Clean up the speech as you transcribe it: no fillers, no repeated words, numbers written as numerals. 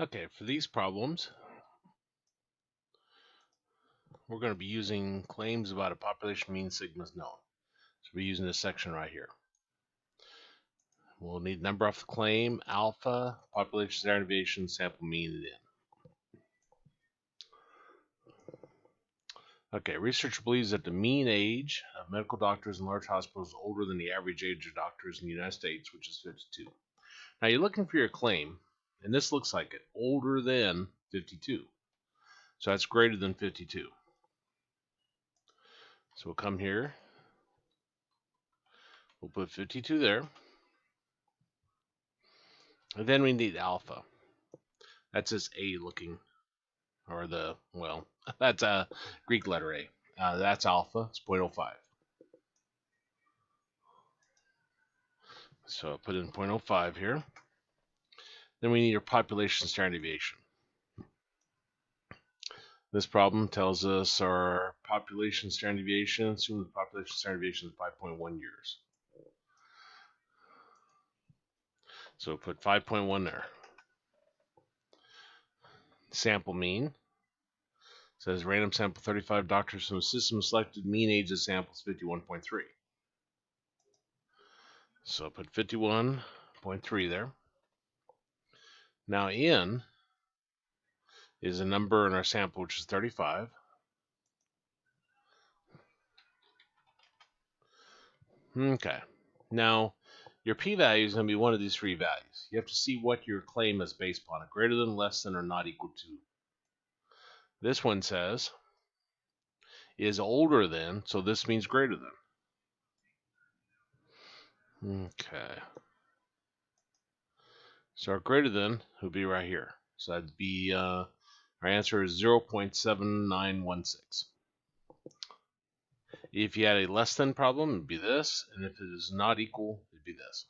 Okay, for these problems, we're going to be using claims about a population mean sigma is known. So we're using this section right here. We'll need number off the claim, alpha, population standard deviation, sample mean, and n. Okay, research believes that the mean age of medical doctors in large hospitals is older than the average age of doctors in the United States, which is 52. Now you're looking for your claim, and this looks like it, older than 52. So that's greater than 52. So we'll come here, we'll put 52 there, and then we need alpha. That's this A looking, or well, that's a Greek letter A. That's alpha, it's 0.05. So I'll put in 0.05 here. Then we need our population standard deviation. This problem tells us our population standard deviation, assuming the population standard deviation is 5.1 years. So put 5.1 there. Sample mean says random sample 35 doctors from the system selected, mean age of sample is 51.3. So put 51.3 there. Now n is a number in our sample, which is 35. Okay. Now, your p-value is going to be one of these three values. You have to see what your claim is based upon, greater than, less than, or not equal to. This one says is older than, so this means greater than. Okay. So our greater than would be right here. So that'd be, our answer is 0.7916. If you had a less than problem, it'd be this, and if it is not equal, it'd be this.